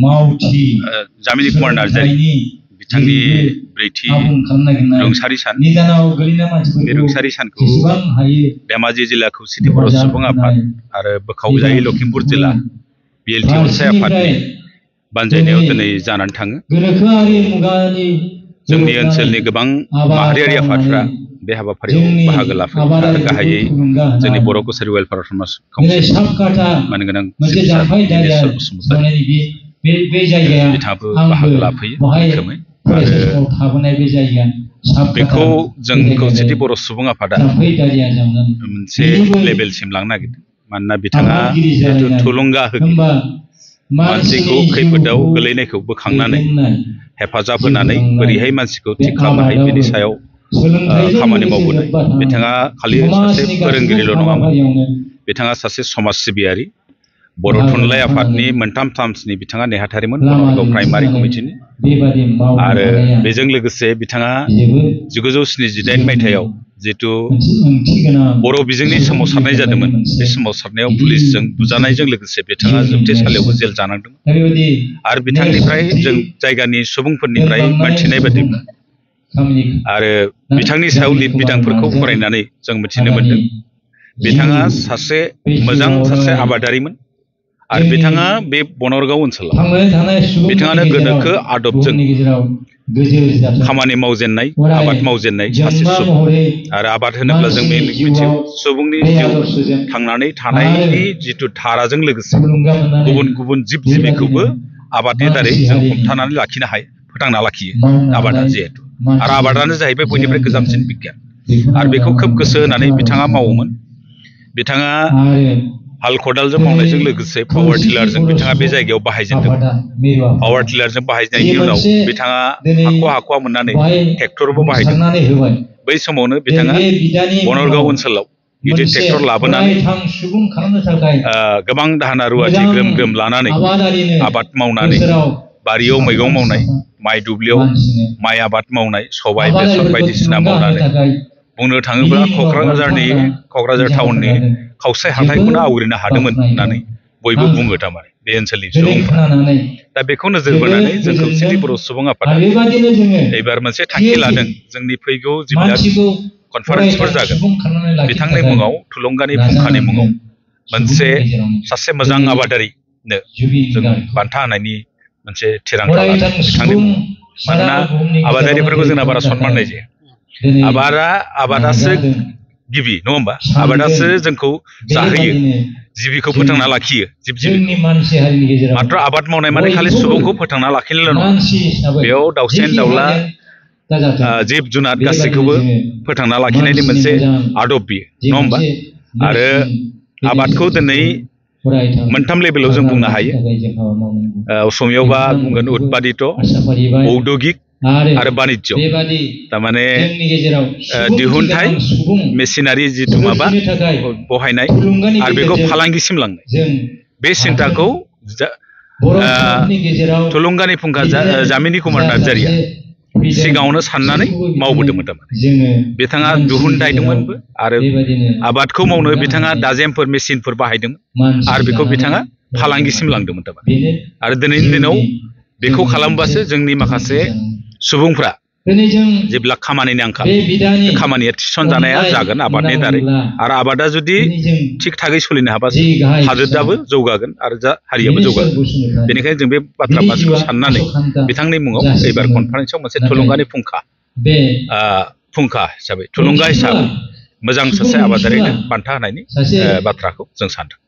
जामिनी कुमार नार्जारी बिथांनि ब्रैथि रुंसारि सान बे रुंसारि सानखौ धेमाजि जिल्ला खौसेथि बर' सुबुं आफाद आरो बोखावजायै लखिमपुर जिल्ला बिएलटि अनसाय आफादनि बानजायनायाव दिनै जानानै थाङो। जोंनि ओनसोलनि गोबां माहारियारि आफादफ्रा बे हाबाफारियाव बाहागो लाफैयो आरो गाहायै जोंनि बर' कसारि वेलफेयार समाज काउन्सिल मानगोनां दिनेश्वर बसुमतारी बिथाङाबो बाहागो लाफैयो मैखोमै। बेखौ जों खौसेथि बर' सुबुं आफादा मोनसे लेभेलसिम लांनो नागिरदों, मानोना बिथाङा जिहेथु थुलुंगा होगिरि, मानसिखौ खैफोदाव गोलैनायखौ बोखांनानै हेफाजाब होनानै बोरैहाय मानसिखौ थिग खालामनो हायो बेनि सायाव खामानि मावबोनाय। बिथाङा खालि सासे फोरोंगिरिल' नङामोन, बिथाङा सासे समाज सिबियारि, बर' थुनलाइ आफादनि मोनथाम टार्म्सनि बिथाङा नेहाथारिमोन बङाइगाव प्राइमारि कमिटिनि। आरो बेजों लोगोसे बिथाङा 1978 मायथाइयाव जिहेतु बर' बिजोंनि सोमावसारनाय जादोंमोन, बे सोमावसारनायाव पुलिसजों बुजानायजों लोगोसे बिथाङा जोबथेसालियावबो जेल जानांदों। आरो बिथांनिफ्राय जों जायगानि सुबुंफोरनिफ्राय मोनथिनाय बायदिब्ला आरो बिथांनि सायाव लिरबिदांफोरखौ फरायनानै जों मिथिनो मोनदों बिथाङा सासे मोजां सासे आबादारिमोन। आरो बिथाङा बे बनरगाव ओनसोलाव बिथाङानो गोनोखो आदबजों खामानि मावजेननाय, आबाद मावजेननाय सासे सुबुं। आरो आबाद होनोब्ला जों मिथियो सुबुंनि जिउ थांनानै थानायनि जिथु धाराजों लोगोसे गुबुन गुबुन जिब जिबिखौबो आबादनि दारै जों हमथानानै लाखिनो हायो, फोथांना लाखियो आबादा जिहेतु। आरो आबादानो जाहैबाय बयनिफ्राय गोजामसिन बिगियान। आरो बेखौ खोब गोसो होनानै बिथाङा मावोमोन। बिथाङा हाल खदालजों मावनायजों लोगोसे पावार टिलारजों बिथाङा बे जायगायाव बाहायजेनदोंमोन। पावार टिलारजों बाहायनायनि उनाव बिथाङा हाख'वा मोननानै ट्रेक्टरबो बाहायदोंमोन। बै समावनो बिथाङा बनरगाव ओनसोलाव गिदिर ट्रेक्टर लाबोनानै गोबां दाहोना रुवाथि ग्रोम ग्रोम लानानै आबाद मावनानै बारियाव मैगं मावनाय, माइ दुब्लियाव माइ आबाद मावनाय, सबाय बेसर बायदिसिना मावनानै बुंनो थाङोब्ला क'क्राझार टाउननि खावसे हाथाइखौनो आवग्रिनो हादोंमोन होननानै बयबो बुङो थारमाने बे ओनसोलनि सुबुंफोरा। दा बेखौ नोजोर बोनानै जों खौसेथि बर' सुबुं आफादा एबार मोनसे थांखि लादों। जोंनि फैगौ जिल्ला कनफारेन्सफोर जागोन बिथांनि मुङाव, थुलुंगानि फुंखानि मुङाव मोनसे सासे मोजां आबादारिनो जों बान्था होनायनि मोनसे थिरांथा लादों बिथांनि मुङाव। मानोना आबादारिफोरखौ जोंना बारा सनमान होनाय जाया। आबादासो गिबि, नङा होमबा? आबादासो जोंखौ जाहोयो, जिबिखौ फोथांना लाखियो, जिब जिबिखौ। मात्र आबाद मावनाय माने खालि सुबुंखौ फोथांना लाखिनोल' नङा, बेयाव दाउसेन दाउला जिब जुनार गासैखौबो फोथांना लाखिनायनि मोनसे आदब बियो, नङा होमबा? आरो आबादखौ दिनै मोनथाम लेभेलाव जों बुंनो हायो। असमियावबा बुंगोन उत्पादित, औद्योगिक आरो बानिज्य। थारमाने दिहुनथाय, मेसिनारि जिथु माबा बहायनाय आरो बेखौ फालांगिसिम लांनाय। बे सिन्थाखौ थुलुंगानि फुंखा जामिनी कुमार नार्जारिया सिगाङावनो साननानै मावबोदोंमोन। थारमाने बिथाङा दिहुनथायदोंमोनबो आरो आबादखौ मावनो बिथाङा दाजेमफोर, मेसिनफोर बाहायदोंमोन आरो बेखौ बिथाङा फालांगिसिम लांदोंमोन। थारमाने आरो दिनैनि दिनाव बेखौ खालामबासो जोंनि माखासे सुबुंफ्रा जेब्ला खामानिनि आंखाल, खामानिया थिसनजानाया जागोन आबादनि दारै। आरो आबादा जुदि थिग थागै सोलिनो हाबासो हादोराबो जौगागोन आरो हारियाबो जौगागोन। बेनिखायनो जों बे बाथ्रा मानसिखौ साननानै बिथांनि मुङाव एबार कनफारेन्सआव मोनसे थुलुंगानि फुंखा हिसाबै, थुलुंगा हिसाबै मोजां सासे आबादारिनो बान्था होनायनि बाथ्राखौ जों सानदों।